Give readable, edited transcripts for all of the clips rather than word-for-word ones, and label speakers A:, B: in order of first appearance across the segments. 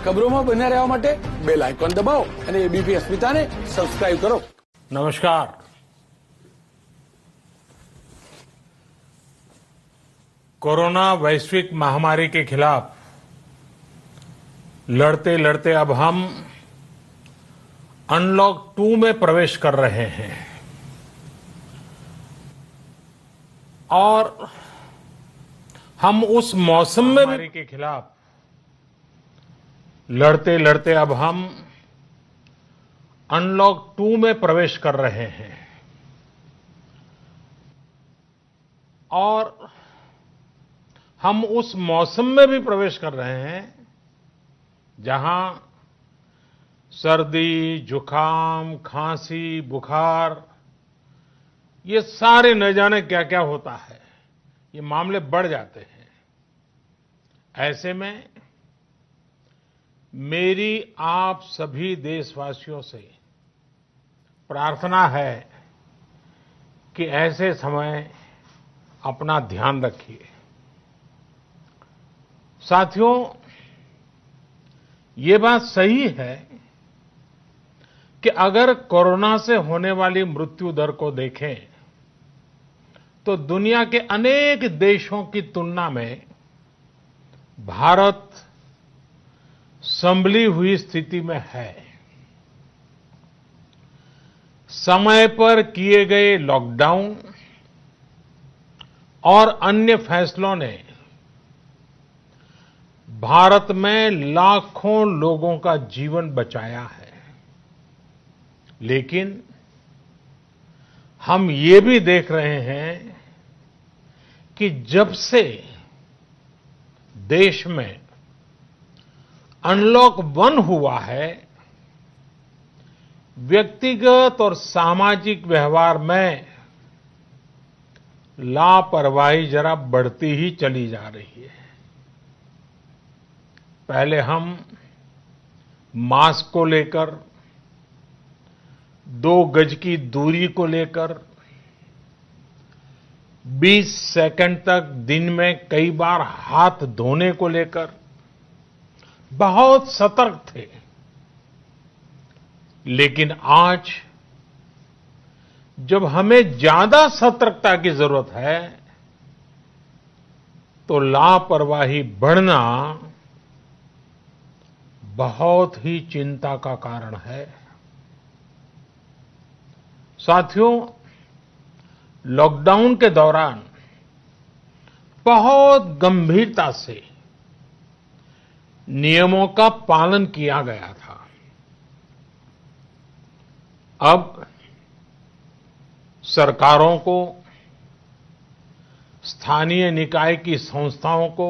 A: ખબરોમાં બન્યા રહેવા માટે બેલ આઇકોન દબાવો અને એબીપી અસ્મિતાને સબસ્ક્રાઇબ કરો.
B: नमस्कार. कोरोना वैश्विक महामारी के खिलाफ लड़ते लड़ते अब हम अनलॉक 2 में प्रवेश कर रहे हैं और हम उस मौसम में महामारी के खिलाफ लड़ते लड़ते अब हम अनलॉक 2 में प्रवेश कर रहे हैं और हम उस मौसम में भी प्रवेश कर रहे हैं जहां सर्दी, जुकाम, खांसी, बुखार ये सारे न जाने क्या क्या होता है, ये मामले बढ़ जाते हैं. ऐसे में मेरी आप सभी देशवासियों से प्रार्थना है कि ऐसे समय अपना ध्यान रखिए. साथियों, ये बात सही है कि अगर कोरोना से होने वाली मृत्यु दर को देखें तो दुनिया के अनेक देशों की तुलना में भारत संभली हुई स्थिति में है. समय पर किए गए लॉकडाउन और अन्य फैसलों ने भारत में लाखों लोगों का जीवन बचाया है, लेकिन हम ये भी देख रहे हैं कि जब से देश में अनलॉक 1 हुआ है, व्यक्तिगत और सामाजिक व्यवहार में लापरवाही जरा बढ़ती ही चली जा रही है. पहले हम मास्क को लेकर, 2 गज की दूरी को लेकर 20 सेकंड तक दिन में कई बार हाथ धोने को लेकर बहुत सतर्क थे, लेकिन आज जब हमें ज्यादा सतर्कता की जरूरत है तो लापरवाही बढ़ना बहुत ही चिंता का कारण है. साथियों, लॉकडाउन के दौरान बहुत गंभीरता से नियमों का पालन किया गया था. अब सरकारों को, स्थानीय निकाय की संस्थाओं को,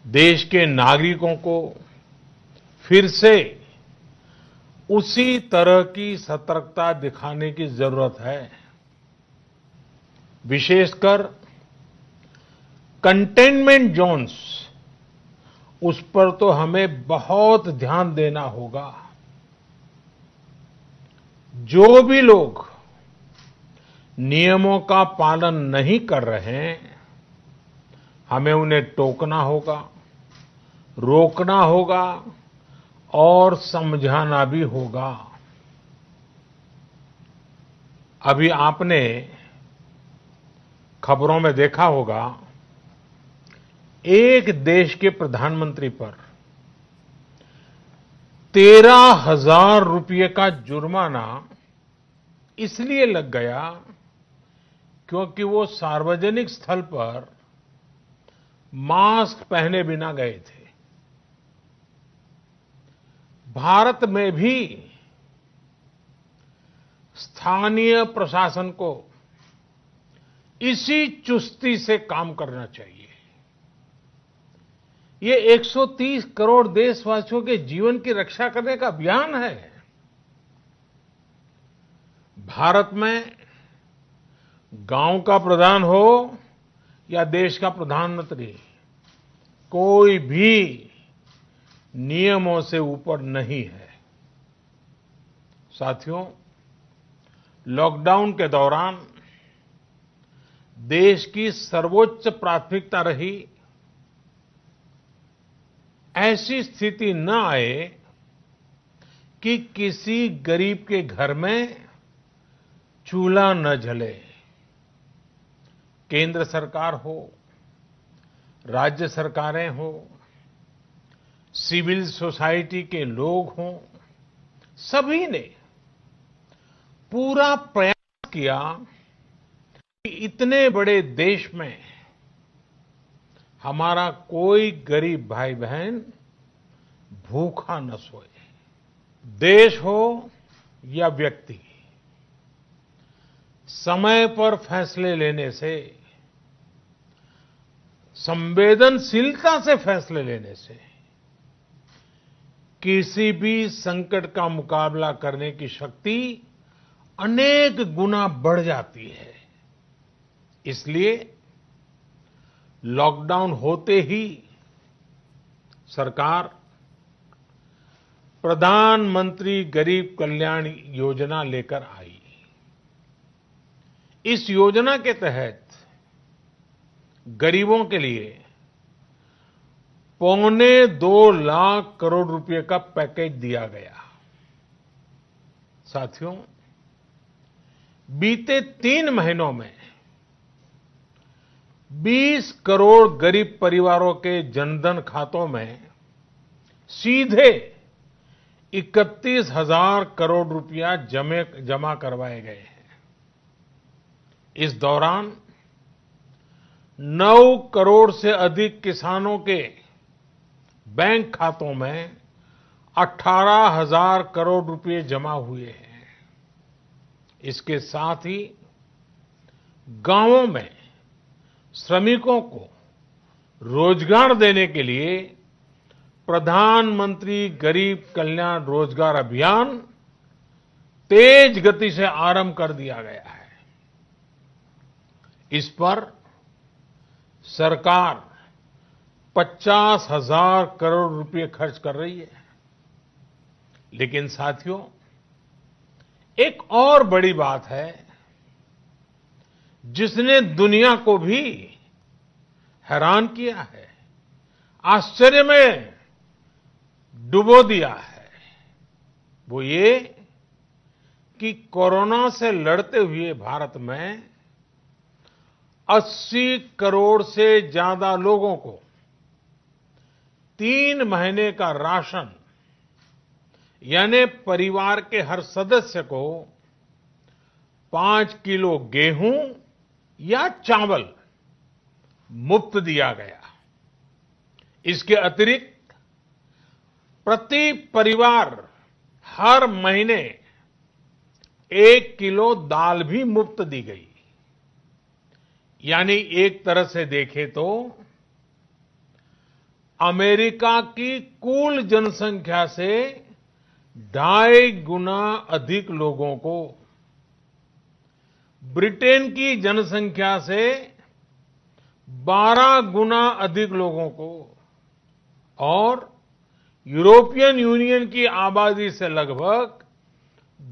B: देश के नागरिकों को फिर से उसी तरह की सतर्कता दिखाने की जरूरत है. विशेषकर कंटेनमेंट जोन्स, उस पर तो हमें बहुत ध्यान देना होगा. जो भी लोग नियमों का पालन नहीं कर रहे हैं, हमें उन्हें टोकना होगा, रोकना होगा और समझाना भी होगा. अभी आपने खबरों में देखा होगा, एक देश के प्रधानमंत्री पर 13,000 रुपये का जुर्माना इसलिए लग गया क्योंकि वो सार्वजनिक स्थल पर मास्क पहने बिना गए थे. भारत में भी स्थानीय प्रशासन को इसी चुस्ती से काम करना चाहिए. ये 130 करोड़ देशवासियों के जीवन की रक्षा करने का अभियान है. भारत में गांव का प्रधान हो या देश का प्रधानमंत्री, कोई भी नियमों से ऊपर नहीं है. साथियों, लॉकडाउन के दौरान देश की सर्वोच्च प्राथमिकता रही ऐसी स्थिति न आए कि किसी गरीब के घर में चूल्हा न जले। केंद्र सरकार हो, राज्य सरकारें हो, सिविल सोसाइटी के लोग हों, सभी ने पूरा प्रयास किया कि इतने बड़े देश में हमारा कोई गरीब भाई बहन भूखा न सोए। देश हो या व्यक्ति, समय पर फैसले लेने से, संवेदनशीलता से फैसले लेने से किसी भी संकट का मुकाबला करने की शक्ति अनेक गुना बढ़ जाती है। इसलिए लॉकडाउन होते ही सरकार प्रधानमंत्री गरीब कल्याण योजना लेकर आई। इस योजना के तहत गरीबों के लिए 2.25 लाख करोड़ रुपए का पैकेज दिया गया। साथियों, बीते 3 महीनों में 20 करोड़ गरीब परिवारों के जनधन खातों में सीधे 31,000 करोड़ रुपया जमा करवाए गए हैं। इस दौरान 9 करोड़ से अधिक किसानों के बैंक खातों में 18,000 करोड़ रुपए जमा हुए हैं। इसके साथ ही गांवों में श्रमिकों को रोजगार देने के लिए प्रधानमंत्री गरीब कल्याण रोजगार अभियान तेज गति से आरंभ कर दिया गया है। इस पर सरकार 50,000 करोड़ रुपए खर्च कर रही है। लेकिन साथियों, एक और बड़ी बात है जिसने दुनिया को भी हैरान किया है, आश्चर्य में डुबो दिया है। वो ये कि कोरोना से लड़ते हुए भारत में 80 करोड़ से ज्यादा लोगों को 3 महीने का राशन, यानी परिवार के हर सदस्य को 5 किलो गेहूं या चावल मुफ्त दिया गया। इसके अतिरिक्त प्रति परिवार हर महीने 1 किलो दाल भी मुफ्त दी गई। यानी एक तरह से देखें तो अमेरिका की कुल जनसंख्या से 2.5 गुना अधिक लोगों को, ब्रिटेन की जनसंख्या से 12 गुना अधिक लोगों को और यूरोपियन यूनियन की आबादी से लगभग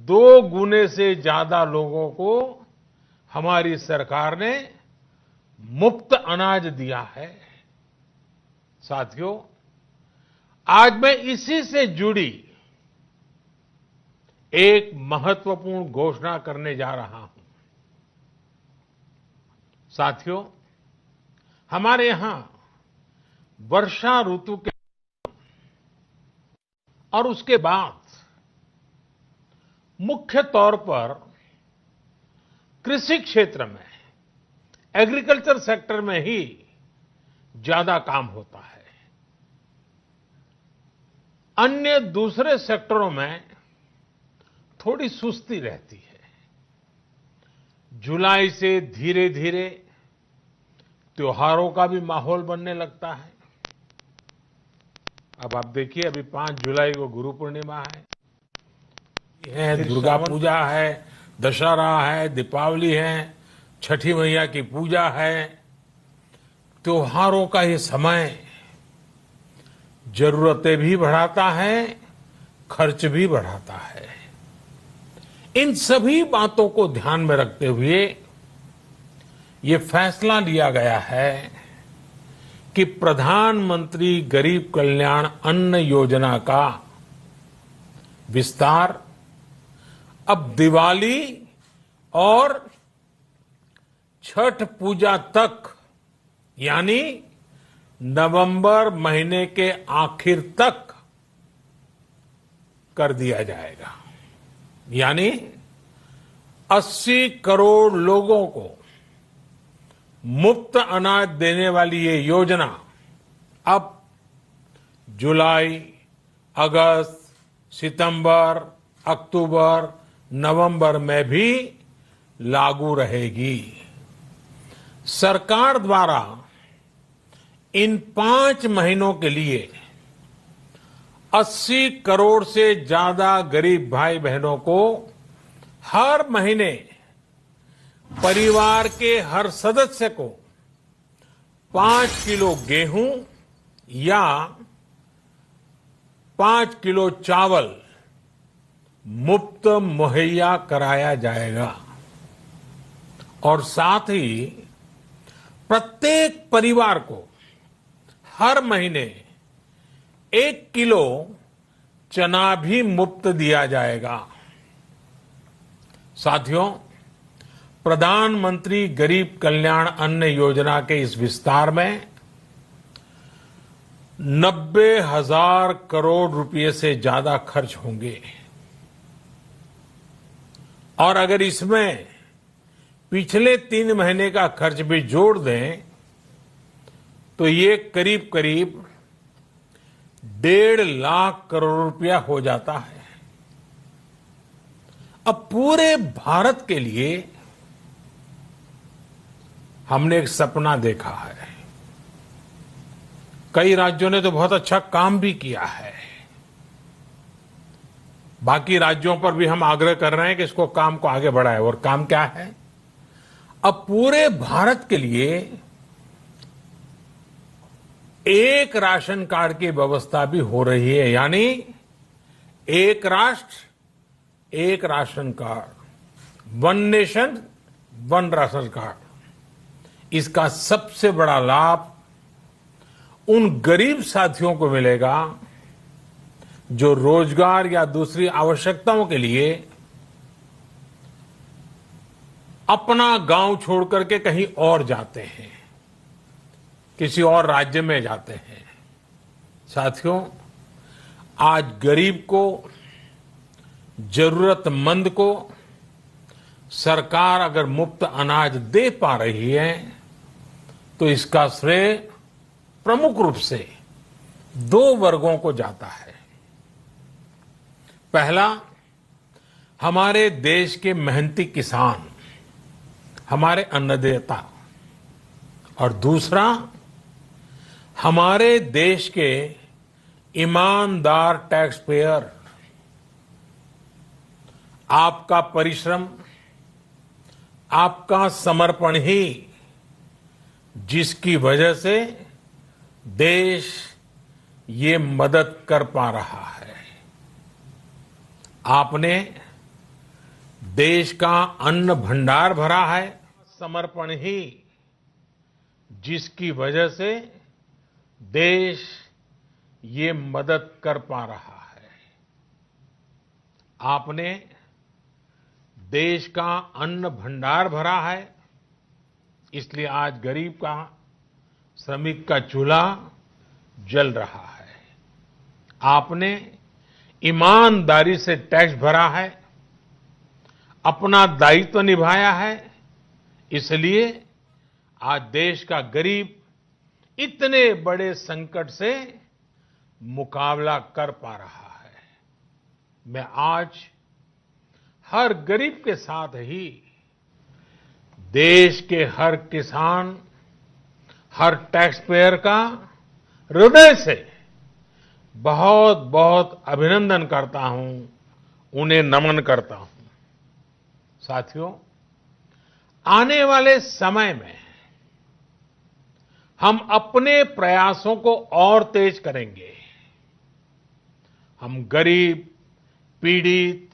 B: 2 गुने से ज्यादा लोगों को हमारी सरकार ने मुफ्त अनाज दिया है। साथियों, आज मैं इसी से जुड़ी एक महत्वपूर्ण घोषणा करने जा रहा हूं। साथियों, हमारे यहां वर्षा ऋतु के और उसके बाद मुख्य तौर पर कृषि क्षेत्र में, एग्रीकल्चर सेक्टर में ही ज्यादा काम होता है। अन्य दूसरे सेक्टरों में थोड़ी सुस्ती रहती है। जुलाई से धीरे धीरे त्योहारों का भी माहौल बनने लगता है। अब आप देखिए, अभी 5 जुलाई को गुरु पूर्णिमा है, दुर्गा पूजा है, दशहरा है, दीपावली है, छठी मैया की पूजा है। त्योहारों का ये समय जरूरतें भी बढ़ाता है, खर्च भी बढ़ाता है। इन सभी बातों को ध्यान में रखते हुए ये फैसला लिया गया है कि प्रधानमंत्री गरीब कल्याण अन्न योजना का विस्तार अब दिवाली और छठ पूजा तक यानी नवंबर महीने के आखिर तक कर दिया जाएगा। यानी 80 करोड़ लोगों को मुफ्त अनाज देने वाली ये योजना अब जुलाई, अगस्त, सितंबर, अक्टूबर, नवंबर में भी लागू रहेगी। सरकार द्वारा इन 5 महीनों के लिए 80 करोड़ से ज्यादा गरीब भाई बहनों को हर महीने परिवार के हर सदस्य को 5 किलो गेहूं या 5 किलो चावल मुफ्त मुहैया कराया जाएगा और साथ ही प्रत्येक परिवार को हर महीने 1 किलो चना भी मुफ्त दिया जाएगा। साथियों, प्रधानमंत्री गरीब कल्याण अन्न योजना के इस विस्तार में 90,000 करोड़ रुपए से ज्यादा खर्च होंगे और अगर इसमें पिछले 3 महीने का खर्च भी जोड़ दें तो ये करीब करीब 1.5 लाख करोड़ रुपया हो जाता है। अब पूरे भारत के लिए हमने एक सपना देखा है। कई राज्यों ने तो बहुत अच्छा काम भी किया है। बाकी राज्यों पर भी हम आग्रह कर रहे हैं कि इसको काम को आगे बढ़ाएं। और काम क्या है? अब पूरे भारत के लिए एक राशन कार्ड की व्यवस्था भी हो रही है, यानी एक राष्ट्र एक ration card, one nation one ration card. इसका सबसे बड़ा लाभ उन गरीब साथियों को मिलेगा जो रोजगार या दूसरी आवश्यकताओं के लिए अपना गांव छोड़ करके कहीं और जाते हैं, किसी और राज्य में जाते हैं। साथियों, आज गरीब को, जरूरतमंद को सरकार अगर मुफ्त अनाज दे पा रही है तो इसका श्रेय प्रमुख रूप से 2 वर्गों को जाता है। पहला, हमारे देश के मेहनती किसान, हमारे अन्नदाता, और दूसरा हमारे देश के ईमानदार टैक्स पेयर। आपका परिश्रम, आपका समर्पण ही जिसकी वजह से देश ये मदद कर पा रहा है। आपने देश का अन्न भंडार भरा है, समर्पण ही जिसकी वजह से देश ये मदद कर पा रहा है। आपने देश का अन्न भंडार भरा है, इसलिए आज गरीब का, श्रमिक का चूल्हा जल रहा है। आपने ईमानदारी से टैक्स भरा है, अपना दायित्व निभाया है, इसलिए आज देश का गरीब इतने बड़े संकट से मुकाबला कर पा रहा है। मैं आज हर गरीब के साथ ही देश के हर किसान, हर टैक्स पेयर का हृदय से बहुत बहुत अभिनंदन करता हूं, उन्हें नमन करता हूं। साथियों, आने वाले समय में हम अपने प्रयासों को और तेज करेंगे। हम गरीब, पीड़ित,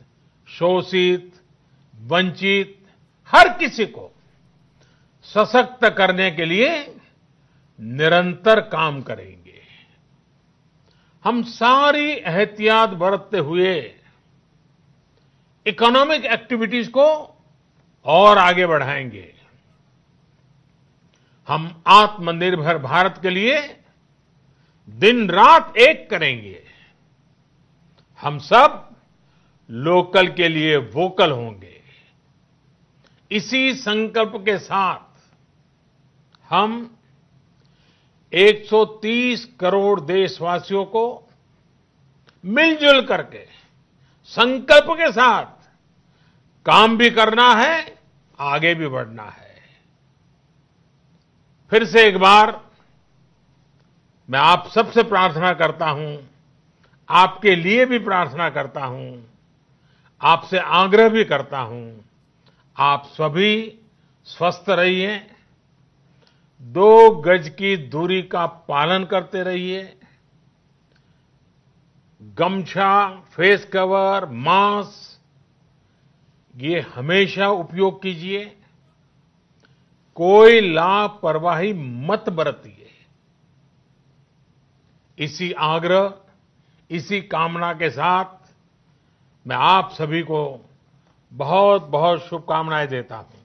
B: शोषित, वंचित हर किसी को सशक्त करने के लिए निरंतर काम करेंगे। हम सारी एहतियात बरतते हुए इकोनॉमिक एक्टिविटीज को और आगे बढ़ाएंगे। हम आत्मनिर्भर भारत के लिए दिन रात एक करेंगे। हम सब लोकल के लिए वोकल होंगे। इसी संकल्प के साथ हम 130 करोड़ देशवासियों को मिलजुल करके संकल्प के साथ काम भी करना है, आगे भी बढ़ना है। फिर से एक बार मैं आप सबसे प्रार्थना करता हूं, आपके लिए भी प्रार्थना करता हूं, आपसे आग्रह भी करता हूं, आप सभी स्वस्थ रहिए, 2 गज की दूरी का पालन करते रहिए, गमछा, फेस कवर, मास्क ये हमेशा उपयोग कीजिए। कोई लापरवाही मत बरतिए। इसी आग्रह, इसी कामना के साथ मैं आप सभी को बहुत बहुत शुभकामनाएं देता हूं।